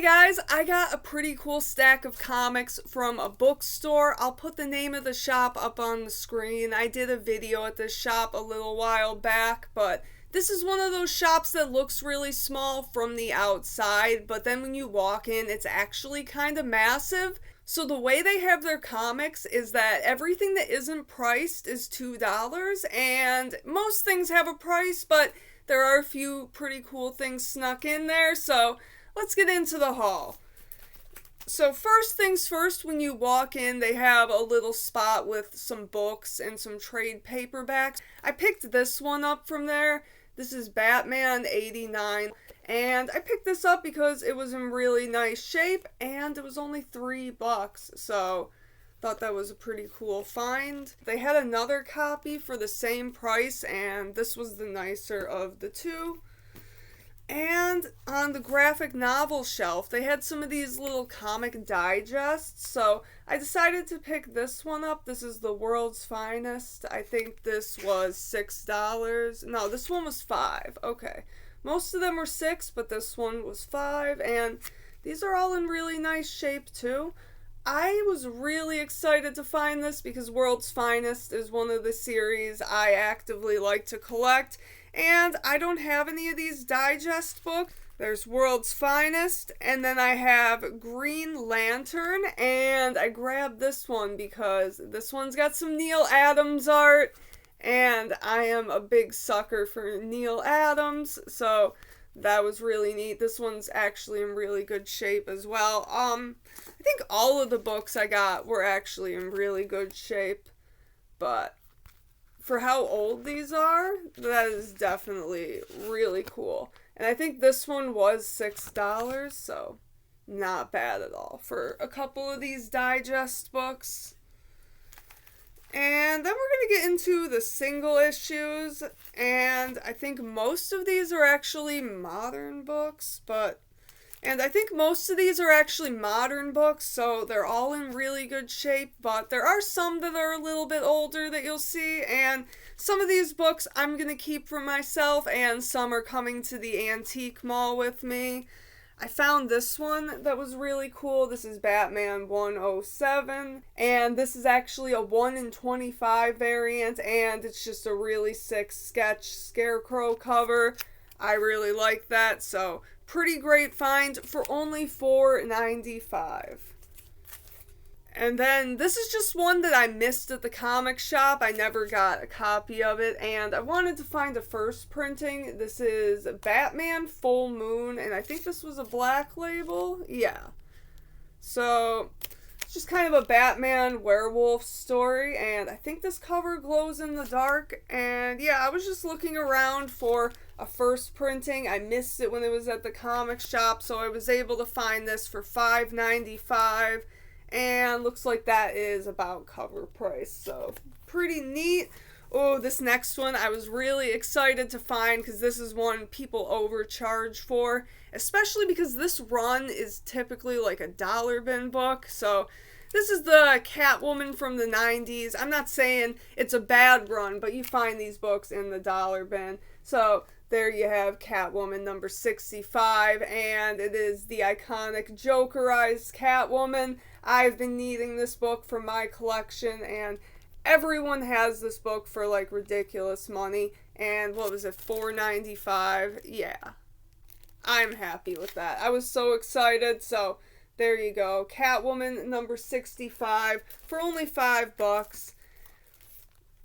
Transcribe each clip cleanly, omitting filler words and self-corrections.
Hey guys, I got a pretty cool stack of comics from a bookstore. I'll put the name of the shop up on the screen. I did a video at this shop a little while back, but this is one of those shops that looks really small from the outside, but then when you walk in, it's actually kind of massive. So the way they have their comics is that everything that isn't priced is $2, and most things have a price, but there are a few pretty cool things snuck in there, so let's get into the haul. So first things first, when you walk in, they have a little spot with some books and some trade paperbacks. I picked this one up from there. This is Batman 89, and I picked this up because it was in really nice shape, and it was only $3, so thought that was a pretty cool find. They had another copy for the same price, and this was the nicer of the two. And on the graphic novel shelf, they had some of these little comic digests, so I decided to pick this one up. This is The World's Finest. I think this was $6. No, this one was $5. Okay. Most of them were $6, but this one was $5, and these are all in really nice shape too. I was really excited to find this because World's Finest is one of the series I actively like to collect, and I don't have any of these digest books. There's World's Finest, and then I have Green Lantern, and I grabbed this one because this one's got some Neil Adams art, and I am a big sucker for Neil Adams, so that was really neat. This one's actually in really good shape as well. I think all of the books I got were actually in really good shape, but for how old these are, that is definitely really cool. And I think this one was $6, so not bad at all for a couple of these digest books. And then we're going to get into the single issues, and I think most of these are actually modern books, so they're all in really good shape, but there are some that are a little bit older that you'll see, and some of these books I'm going to keep for myself, and some are coming to the antique mall with me. I found this one that was really cool. This is Batman 107, and this is actually a 1 in 25 variant, and it's just a really sick sketch scarecrow cover. I really like that, so pretty great find for only $4.95. And then this is just one that I missed at the comic shop. I never got a copy of it, and I wanted to find a first printing. This is Batman Full Moon, and I think this was a black label. Yeah. So it's just kind of a Batman werewolf story, and I think this cover glows in the dark. And yeah, I was just looking around for a first printing. I missed it when it was at the comic shop, so I was able to find this for $5.95. And looks like that is about cover price, so pretty neat. Oh, this next one I was really excited to find because this is one people overcharge for, especially because this run is typically like a dollar bin book. So this is the Catwoman from the 90s. I'm not saying it's a bad run, but you find these books in the dollar bin. So there you have Catwoman number 65, and it is the iconic Jokerized Catwoman. I've been needing this book for my collection, and everyone has this book for like ridiculous money. And what was it, $4.95? Yeah, I'm happy with that. I was so excited, so there you go. Catwoman number 65 for only $5.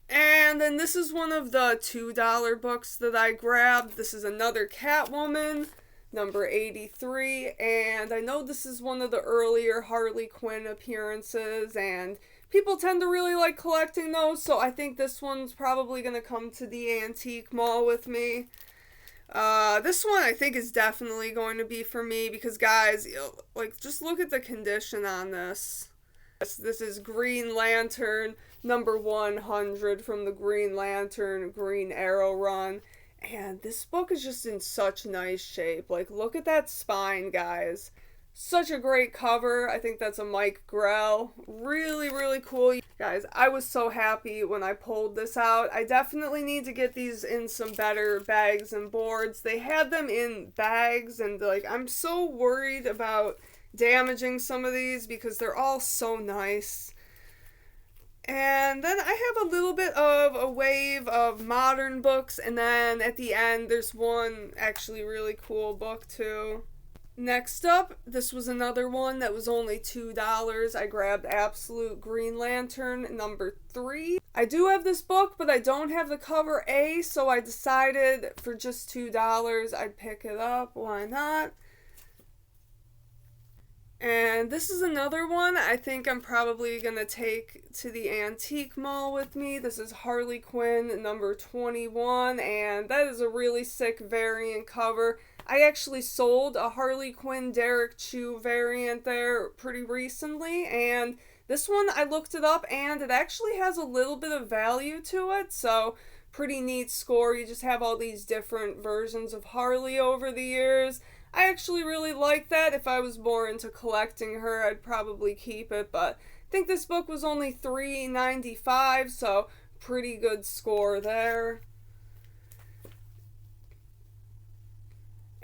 And then this is one of the $2 books that I grabbed. This is another Catwoman, number 83, and I know this is one of the earlier Harley Quinn appearances, and people tend to really like collecting those, so I think this one's probably going to come to the antique mall with me. This one I think is definitely going to be for me because, guys, like, just look at the condition on this. This is Green Lantern number 100 from the Green Lantern Green Arrow run. And this book is just in such nice shape. Like, look at that spine, guys. Such a great cover. I think that's a Mike Grell. Really, really cool. Guys, I was so happy when I pulled this out. I definitely need to get these in some better bags and boards. They had them in bags, and like, I'm so worried about damaging some of these because they're all so nice. And then I have a little bit of a wave of modern books, and then at the end there's one actually really cool book too. Next up, this was another one that was only $2. I grabbed Absolute Green Lantern number 3. I do have this book, but I don't have the cover A, so I decided for just $2 I'd pick it up. Why not? And this is another one I think I'm probably going to take to the antique mall with me. This is Harley Quinn number 21, and that is a really sick variant cover. I actually sold a Harley Quinn Derek Chew variant there pretty recently, and this one I looked it up and it actually has a little bit of value to it, so pretty neat score. You just have all these different versions of Harley over the years. I actually really like that. If I was more into collecting her, I'd probably keep it, but I think this book was only $3.95, so pretty good score there.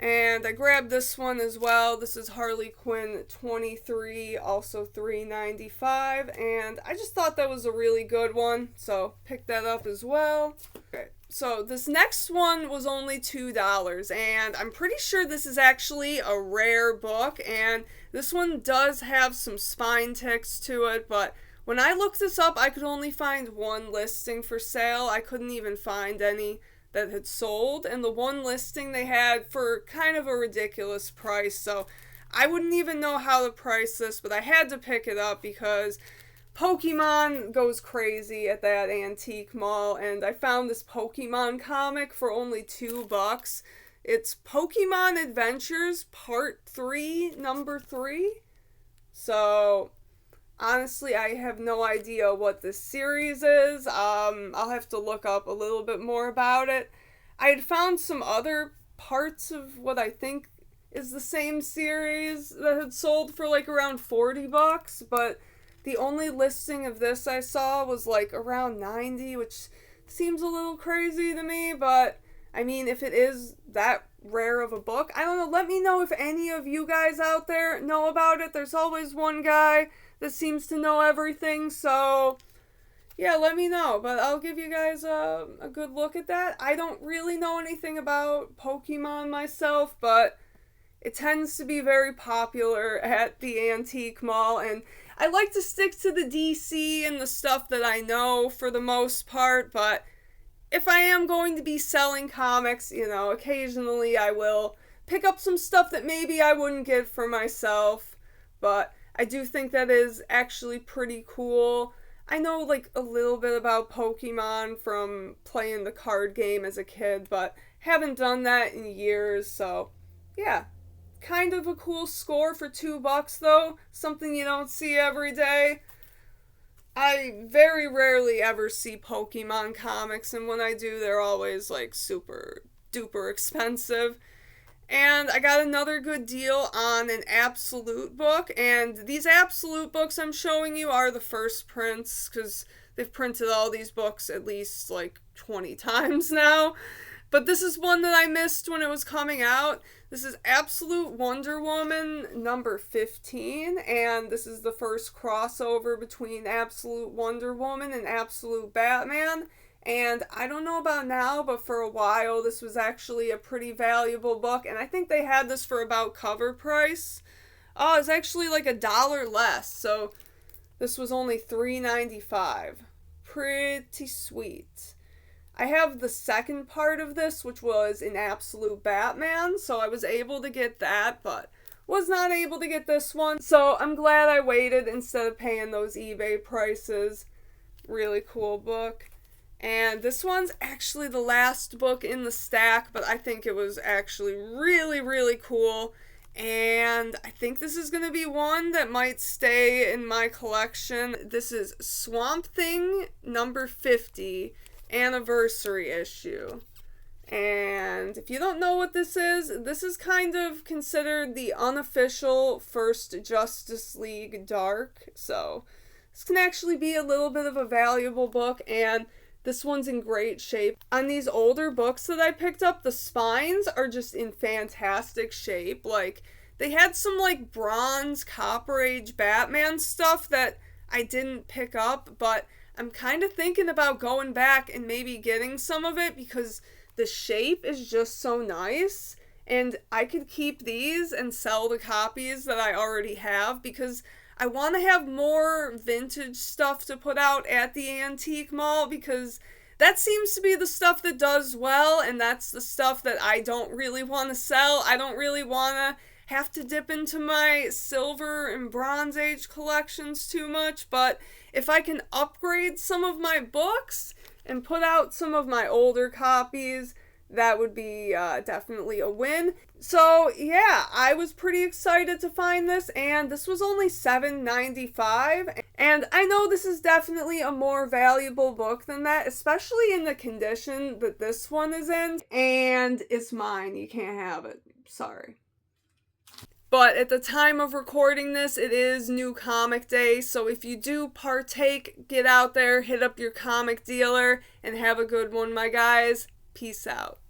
And I grabbed this one as well. This is Harley Quinn 23, also $3.95, and I just thought that was a really good one, so picked that up as well. Okay. So this next one was only $2, and I'm pretty sure this is actually a rare book, and this one does have some spine ticks to it, but when I looked this up, I could only find one listing for sale. I couldn't even find any that had sold, and the one listing they had for kind of a ridiculous price, so I wouldn't even know how to price this, but I had to pick it up because Pokemon goes crazy at that antique mall, and I found this Pokemon comic for only $2. It's Pokemon Adventures Part 3, number 3. So, honestly, I have no idea what this series is. I'll have to look up a little bit more about it. I had found some other parts of what I think is the same series that had sold for like around $40, but the only listing of this I saw was like around $90, which seems a little crazy to me, but I mean, if it is that rare of a book, I don't know, let me know if any of you guys out there know about it. There's always one guy that seems to know everything, so yeah, let me know, but I'll give you guys a good look at that. I don't really know anything about Pokemon myself, but it tends to be very popular at the antique mall, and I like to stick to the DC and the stuff that I know for the most part, but if I am going to be selling comics, you know, occasionally I will pick up some stuff that maybe I wouldn't get for myself, but I do think that is actually pretty cool. I know like a little bit about Pokemon from playing the card game as a kid, but haven't done that in years, so yeah. Kind of a cool score for $2 though, something you don't see every day. I very rarely ever see Pokemon comics, and when I do, they're always like super duper expensive. And I got another good deal on an Absolute book, and these Absolute books I'm showing you are the first prints, because they've printed all these books at least like 20 times now. But this is one that I missed when it was coming out. This is Absolute Wonder Woman number 15, and this is the first crossover between Absolute Wonder Woman and Absolute Batman. And I don't know about now, but for a while this was actually a pretty valuable book, and I think they had this for about cover price. Oh, it's actually like $1 less, so this was only $3.95. Pretty sweet. I have the second part of this, which was in Absolute Batman, so I was able to get that, but was not able to get this one. So I'm glad I waited instead of paying those eBay prices. Really cool book. And this one's actually the last book in the stack, but I think it was actually really, really cool. And I think this is going to be one that might stay in my collection. This is Swamp Thing number 50. Anniversary issue. And if you don't know what this is kind of considered the unofficial first Justice League Dark. So this can actually be a little bit of a valuable book, and this one's in great shape. On these older books that I picked up, the spines are just in fantastic shape. Like, they had some like bronze Copper Age Batman stuff that I didn't pick up, but I'm kind of thinking about going back and maybe getting some of it because the shape is just so nice, and I could keep these and sell the copies that I already have because I want to have more vintage stuff to put out at the antique mall because that seems to be the stuff that does well, and that's the stuff that I don't really want to sell. I don't really want to have to dip into my silver and bronze age collections too much, but if I can upgrade some of my books and put out some of my older copies, that would be definitely a win. So yeah, I was pretty excited to find this, and this was only $7.95, and I know this is definitely a more valuable book than that, especially in the condition that this one is in, and it's mine. You can't have it. Sorry. But at the time of recording this, it is New Comic Day, so if you do partake, get out there, hit up your comic dealer, and have a good one, my guys. Peace out.